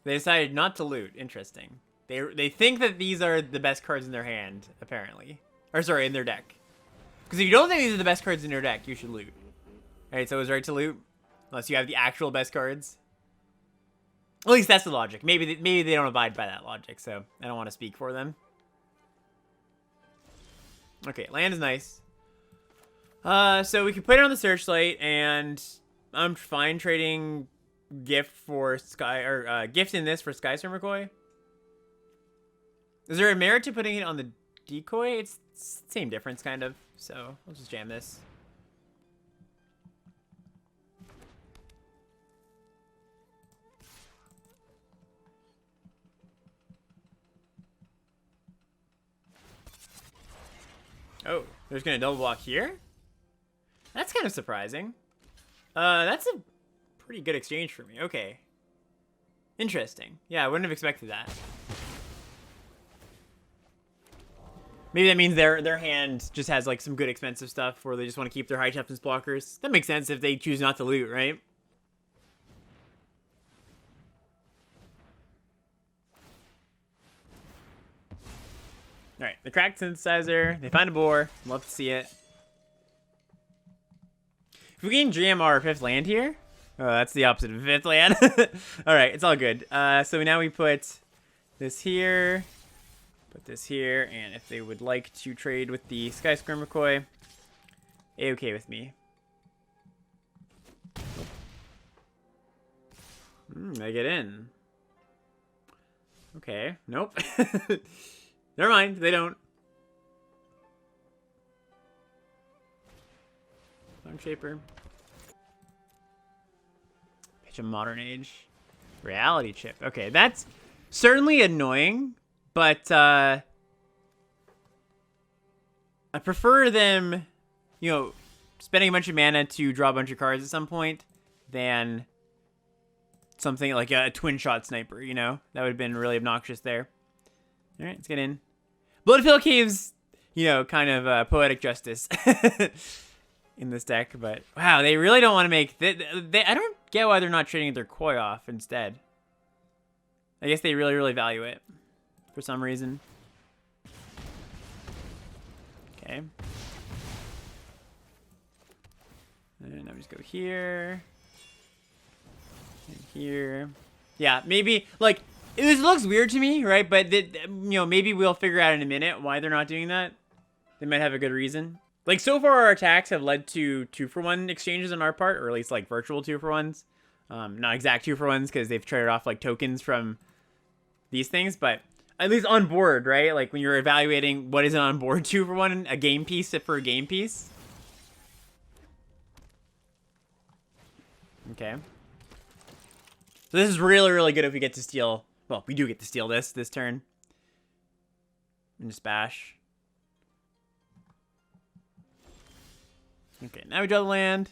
They decided not to loot. Interesting. They think that these are the best cards in their hand, apparently. Or sorry, in their deck. Because if you don't think these are the best cards in your deck, you should loot. Alright, so it was right to loot. Unless you have the actual best cards. At least that's the logic. Maybe they don't abide by that logic, so I don't want to speak for them. Okay, land is nice. So we can put it on the Searchlight, and I'm fine trading gift for Sky, or gift in this for Skystorm McCoy. Is there a merit to putting it on the decoy? It's same difference, kind of. So I'll just jam this. Oh, there's gonna double block here? That's kind of surprising. That's a pretty good exchange for me. Okay. Interesting. Yeah, I wouldn't have expected that. Maybe that means their hand just has like some good expensive stuff where they just want to keep their high toughness blockers. That makes sense if they choose not to loot, right? Alright, the cracked synthesizer. They find a boar. Love to see it. If we can jam our 5th land here. Oh, that's the opposite of a 5th land. Alright, it's all good. So now we put this here. Put this here. And if they would like to trade with the Sky Skirmikoy, A-okay with me. They get in. Okay. Nope. Never mind. They don't. Long Shaper. Pitch a Modern Age. Reality Chip. Okay, that's certainly annoying, but I prefer them, you know, spending a bunch of mana to draw a bunch of cards at some point than something like a twin shot sniper, you know? That would have been really obnoxious there. All right, let's get in. Bloodfield Caves, you know, kind of poetic justice in this deck, but wow, they really don't want to make... I don't get why they're not trading their Koi off instead. I guess they really, really value it for some reason. Okay. And now we just go here. And here. Yeah, maybe, like, this looks weird to me, right? But, you know, maybe we'll figure out in a minute why they're not doing that. They might have a good reason. Like, so far our attacks have led to 2-for-1 exchanges on our part, or at least, like, virtual 2-for-1s. Not exact 2-for-1s, because they've traded off, like, tokens from these things, but at least on board, right? Like, when you're evaluating what is an on board 2-for-1, a game piece for a game piece. Okay. So this is really, really good if we get to steal... Well, we do get to steal this turn. And just bash. Okay, now we draw the land.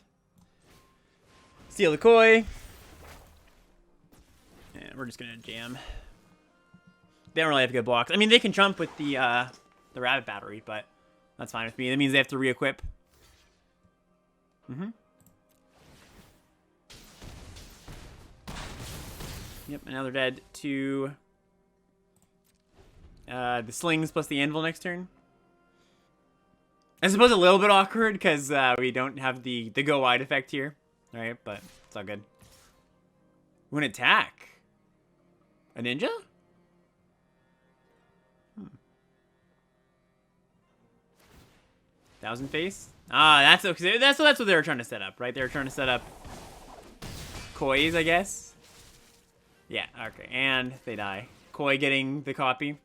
Steal the Koi. And we're just gonna jam. They don't really have good blocks. I mean, they can jump with the rabbit battery, but that's fine with me. That means they have to re-equip. Yep, and now they're dead to the slings plus the anvil next turn. I suppose a little bit awkward because we don't have the go wide effect here, right? But it's all good. When attack, a ninja. 1,000 face. Ah, that's okay. That's what they were trying to set up, right? They were trying to set up Kois, I guess. Yeah. Okay, and they die. Koi getting the copy.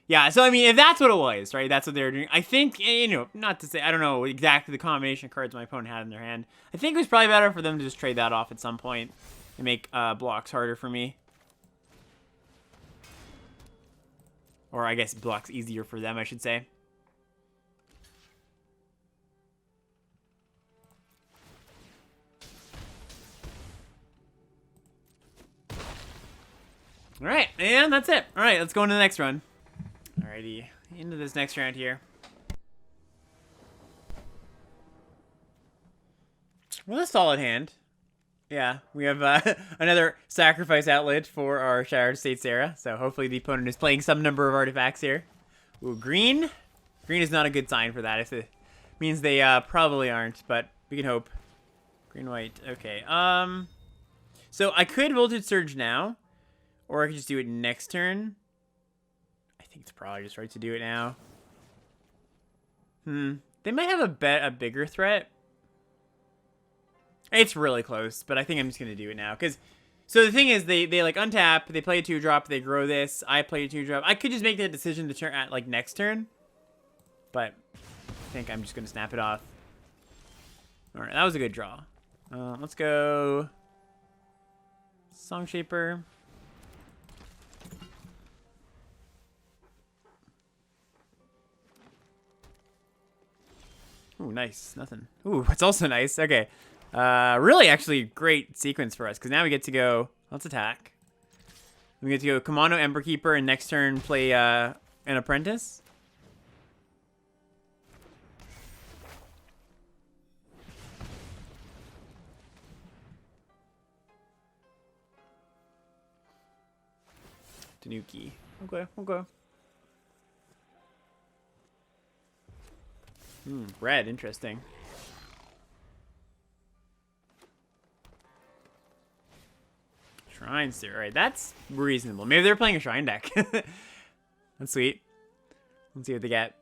Yeah, so I mean, if that's what it was, right? That's what they were doing. I think, you know, not to say, I don't know exactly the combination of cards my opponent had in their hand. I think it was probably better for them to just trade that off at some point and make blocks harder for me. Or I guess blocks easier for them, I should say. All right, and that's it. All right, let's go into the next run. Alrighty, into this next round here. Well, a solid hand. Yeah, we have another sacrifice outlet for our Shattered State Sarah. So hopefully the opponent is playing some number of artifacts here. Ooh, green. Green is not a good sign for that. If it means they probably aren't, but we can hope. Green, white. Okay. So I could Voltage Surge now, or I could just do it next turn. I think it's probably just right to do it now. They might have a bigger threat. It's really close, but I think I'm just going to do it now. So the thing is, they like untap, they play a 2-drop, they grow this, I play a 2-drop. I could just make that decision to turn at like next turn. But I think I'm just going to snap it off. Alright, that was a good draw. Let's go Song Shaper. Ooh, nice. Nothing. Ooh, it's also nice. Okay. Really, actually, great sequence for us because now we get to go. Let's attack. We get to go Commando Ember Keeper and next turn play an Apprentice. Tanuki. Okay, okay. Red, interesting. Shrine Seer. Alright, that's reasonable. Maybe they're playing a Shrine deck. That's sweet. Let's see what they get.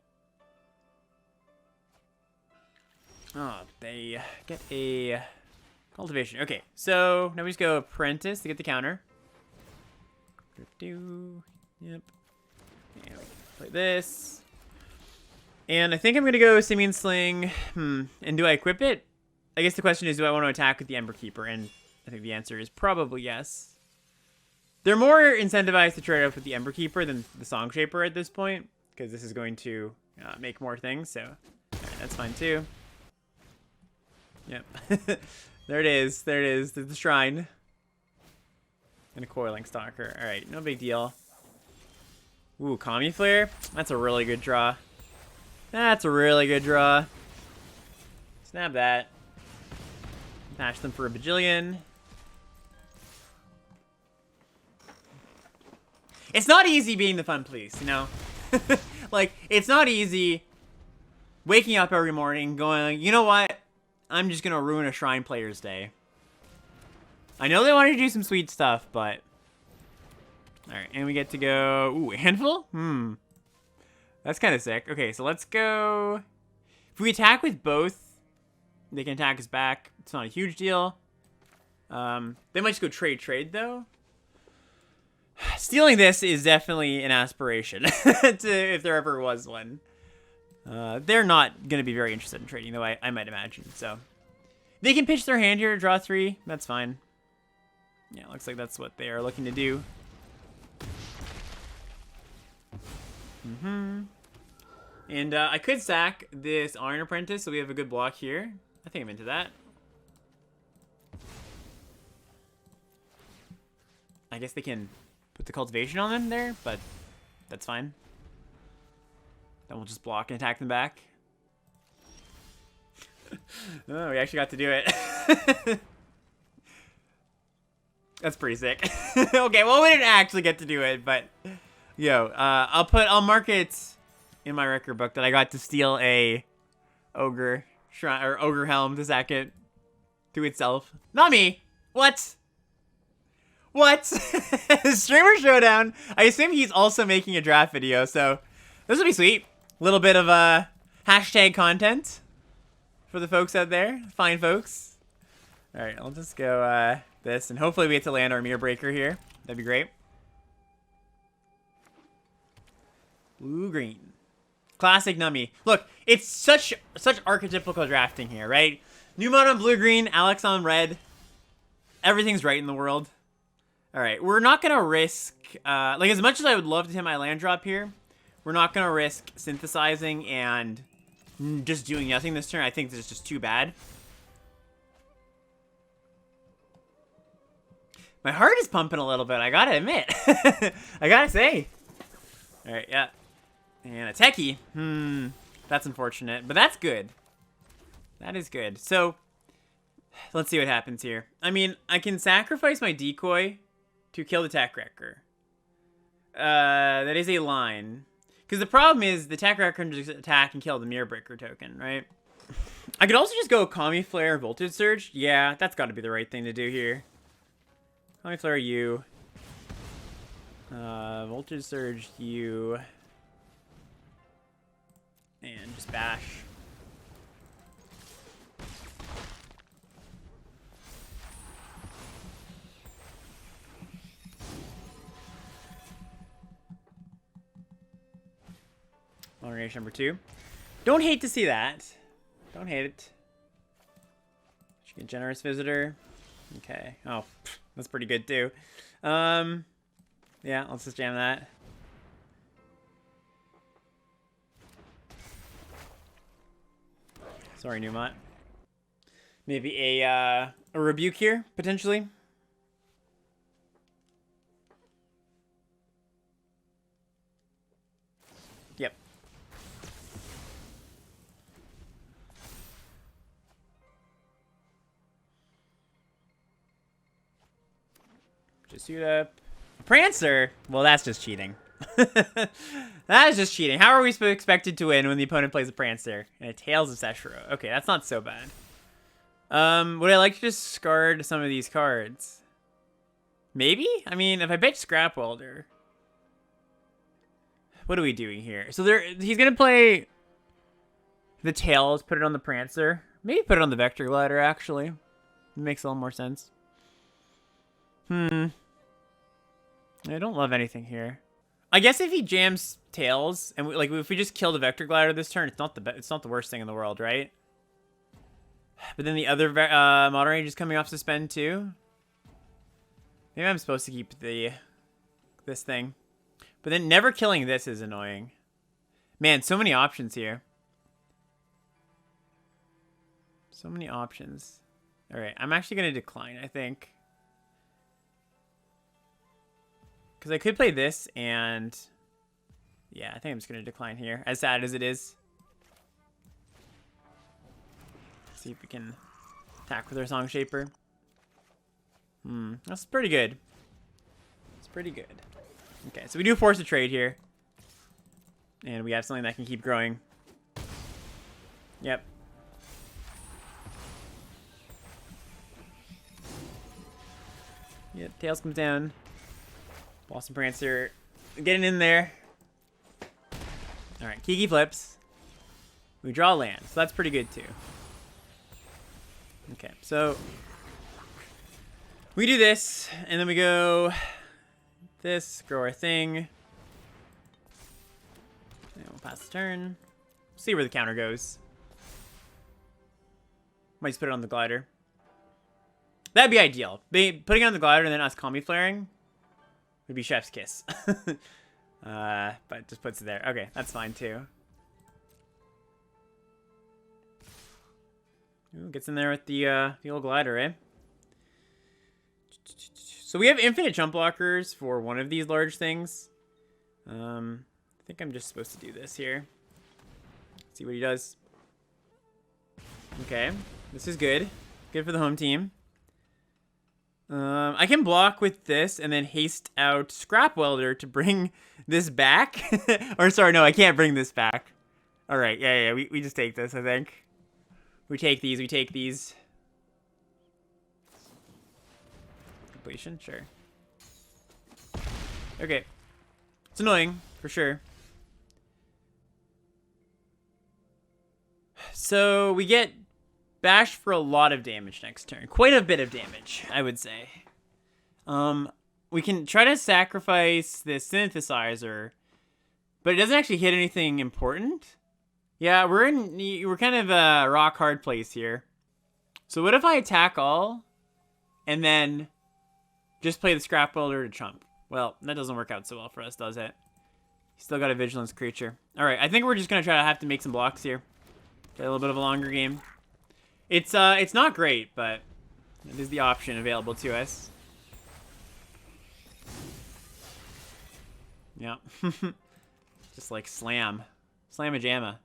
Oh, they get a Cultivation. Okay, so now we just go Apprentice to get the counter. Yep. And play this. And I think I'm going to go Simian Sling. And do I equip it? I guess the question is, do I want to attack with the Ember Keeper? And I think the answer is probably yes. They're more incentivized to trade off with the Ember Keeper than the Song Shaper at this point, because this is going to make more things, so right, that's fine too. Yep. There it is. There it is. There's the Shrine. And a Coiling Stalker. Alright, no big deal. Ooh, Kami Flare? That's a really good draw. That's a really good draw. Snap that. Match them for a bajillion. It's not easy being the fun police, you know? Like, it's not easy waking up every morning going, you know what? I'm just gonna ruin a Shrine player's day. I know they wanted to do some sweet stuff, but... Alright, and we get to go... Ooh, a handful? That's kind of sick. Okay, so let's go... If we attack with both, they can attack us back. It's not a huge deal. They might just go trade, though. Stealing this is definitely an aspiration, if there ever was one. They're not going to be very interested in trading, though, I might imagine. So they can pitch their hand here to draw 3. That's fine. Yeah, looks like that's what they are looking to do. And I could sack this Iron Apprentice, so we have a good block here. I think I'm into that. I guess they can put the Cultivation on them there, but that's fine. Then we'll just block and attack them back. Oh, we actually got to do it. That's pretty sick. Okay, well, we didn't actually get to do it, but yo, I'll mark it in my record book that I got to steal a Ogre Shrine or Ogre Helm to sack it to itself. Not me. What? What? Streamer Showdown. I assume he's also making a draft video, so this will be sweet. A little bit of hashtag content for the folks out there. Fine folks. All right, I'll just go this, and hopefully we get to land our Mirror Breaker here. That'd be great. Blue-green. Classic Nummy. Look, it's such archetypical drafting here, right? Numot on blue-green, Alex on red. Everything's right in the world. All right, we're not going to risk... like, as much as I would love to hit my land drop here, we're not going to risk synthesizing and just doing nothing this turn. I think this is just too bad. My heart is pumping a little bit, I gotta admit. I gotta say. All right, yeah. And a techie. That's unfortunate, but that's good. That is good. So, let's see what happens here. I mean, I can sacrifice my decoy to kill the Tech Wrecker. That is a line. Because the problem is the Tech Wrecker can just attack and kill the Mirror Breaker token, right? I could also just go Kami Flare, Voltage Surge. Yeah, that's got to be the right thing to do here. Kami Flare, you. Voltage Surge, you. And just bash. Elimination number 2. Don't hate to see that. Don't hate it. Should get Generous Visitor. Okay. Oh, that's pretty good too. Yeah, let's just jam that. Sorry, Numot. Maybe a rebuke here, potentially. Yep. Just suit up. Prancer? Well, that's just cheating. That is just cheating. How are we expected to win when the opponent plays a Prancer and a Tails of Seshiro? Okay, that's not so bad. Would I like to discard some of these cards? Maybe? I mean, if I pitch Scrap Welder. What are we doing here? So he's going to play the Tails, put it on the Prancer. Maybe put it on the Vector Glider, actually. It makes a little more sense. I don't love anything here. I guess if he jams Tails, and if we just kill the Vector Glider this turn, it's not the worst thing in the world, right? But then the other Modern Age is coming off suspend too. Maybe I'm supposed to keep this thing. But then never killing this is annoying. Man, so many options here. So many options. All right, I'm actually going to decline, I think. Because I could play this and... yeah, I think I'm just going to decline here. As sad as it is. See if we can attack with our Song Shaper. That's pretty good. It's pretty good. Okay, so we do force a trade here. And we have something that can keep growing. Yep. Yep, Tails comes down. Boston Prancer getting in there. Alright, Kiki flips. We draw land, so that's pretty good too. Okay, so we do this, and then we go this, grow our thing. And we'll pass the turn. See where the counter goes. Might just put it on the glider. That'd be ideal. Putting it on the glider and then us Kami flaring would be chef's kiss. But just puts it there. Okay, that's fine too. Ooh, gets in there with the old glider, eh? So we have infinite jump blockers for one of these large things. I think I'm just supposed to do this here. See what he does. Okay, this is good. Good for the home team. I can block with this and then haste out Scrap Welder to bring this back. Or sorry, no, I can't bring this back. All right, yeah, we just take this, I think. We take these. Completion, sure. Okay. It's annoying, for sure. So we get bashed for a lot of damage next turn. Quite a bit of damage, I would say. We can try to sacrifice this synthesizer, but it doesn't actually hit anything important. Yeah, we're kind of a rock hard place here. So what if I attack all and then just play the Scrap Welder to chump? Well, that doesn't work out so well for us, does it? Still got a Vigilance creature. All right, I think we're just gonna try to have to make some blocks here. Play a little bit of a longer game. It's not great, but it is the option available to us. Yeah. Just like slam a jamma.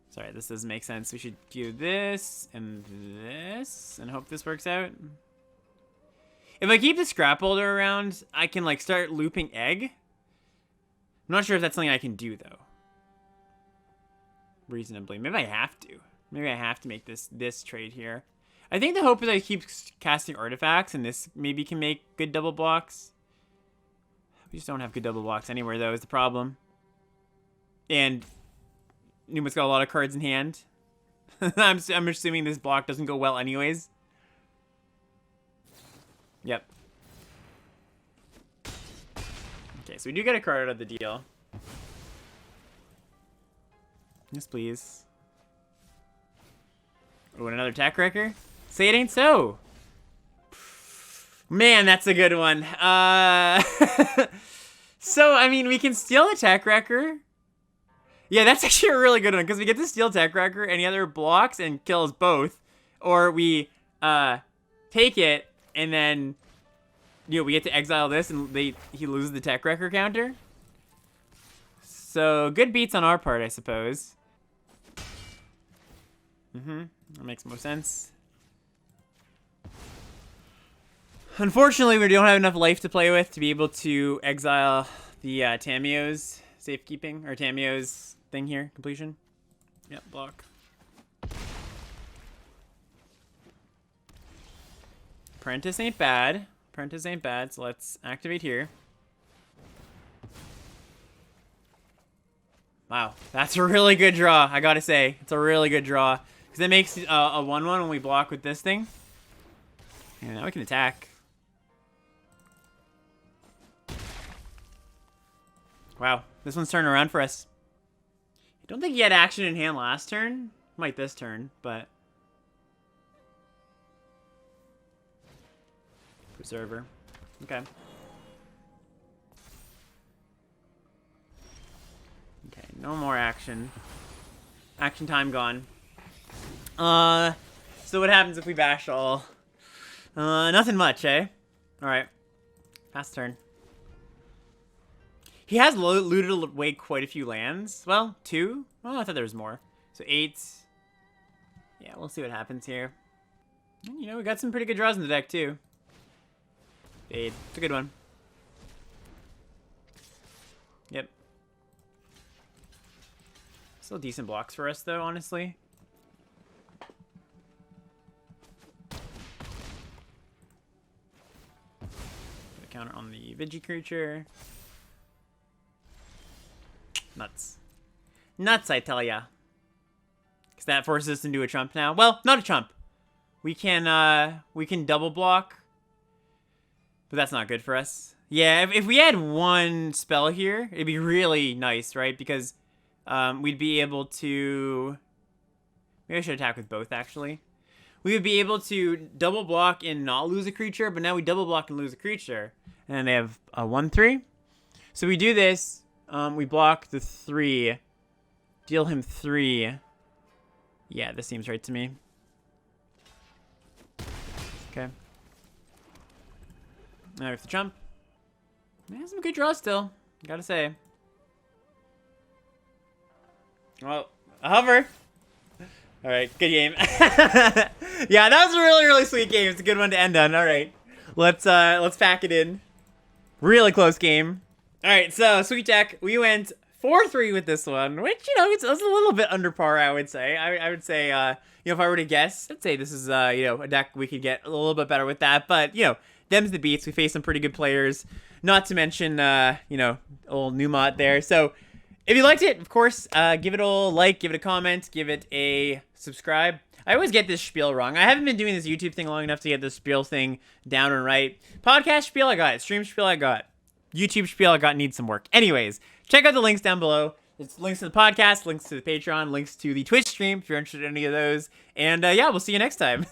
Sorry, this doesn't make sense. We should do this and hope this works out. If I keep the Scrap Welder around, I can like start looping egg. I'm not sure if that's something I can do though. Reasonably, maybe I have to. Maybe I have to make this trade here. I think the hope is I keep casting artifacts and this maybe can make good double blocks. We just don't have good double blocks anywhere though is the problem. And Numot's got a lot of cards in hand. I'm assuming this block doesn't go well anyways. Yep. Okay, so we do get a card out of the deal. Yes, please. Oh, and another attack wrecker? Say it ain't so. Man, that's a good one. So, I mean, we can steal attack wrecker. Yeah, that's actually a really good one, because we get to steal Techwrecker and he either blocks and kills both, or we take it and then we get to exile this and he loses the Techwrecker counter. So good beats on our part, I suppose. That makes more sense. Unfortunately, we don't have enough life to play with to be able to exile the Tamiyo's safekeeping, or Tamiyo's thing here, completion. Yep, block. Apprentice ain't bad. Apprentice ain't bad, so let's activate here. Wow, that's a really good draw, I gotta say. It's a really good draw. Because it makes a 1-1 when we block with this thing. And now we can attack. Wow, this one's turning around for us. I don't think he had action in hand last turn. Might this turn, but... Preserver. Okay. Okay, no more action. Action time gone. So what happens if we bash all? Nothing much, eh? Alright. Pass turn. He has looted away quite a few lands. Well, 2? Oh, I thought there was more. So 8. Yeah, we'll see what happens here. You know, we got some pretty good draws in the deck, too. Fade. It's a good one. Yep. Still decent blocks for us, though, honestly. Put a counter on the Vigi creature. Nuts. Nuts, I tell ya. Because that forces us into a trump now. Well, not a trump. We can double block. But that's not good for us. Yeah, if we had one spell here, it'd be really nice, right? Because we'd be able to... Maybe I should attack with both, actually. We would be able to double block and not lose a creature, but now we double block and lose a creature. And then they have a 1/3. So we do this. We block the 3. Deal him 3. Yeah, this seems right to me. Okay. Now we have to jump. He has some good draws still, gotta say. Well, a hover. All right, good game. Yeah, that was a really, really sweet game. It's a good one to end on. All right, let's pack it in. Really close game. All right, so sweet deck. We went 4-3 with this one, which it's a little bit under par. I would say. I would say if I were to guess, I'd say this is a deck we could get a little bit better with that. But them's the beats. We face some pretty good players. Not to mention old Numot there. So if you liked it, of course, give it a like, give it a comment, give it a subscribe. I always get this spiel wrong. I haven't been doing this YouTube thing long enough to get this spiel thing down and right. Podcast spiel, I got it. Stream spiel, I got. YouTube spiel, I got needs some work. Anyways, check out the links down below. There's links to the podcast, links to the Patreon, links to the Twitch stream if you're interested in any of those. And yeah, we'll see you next time.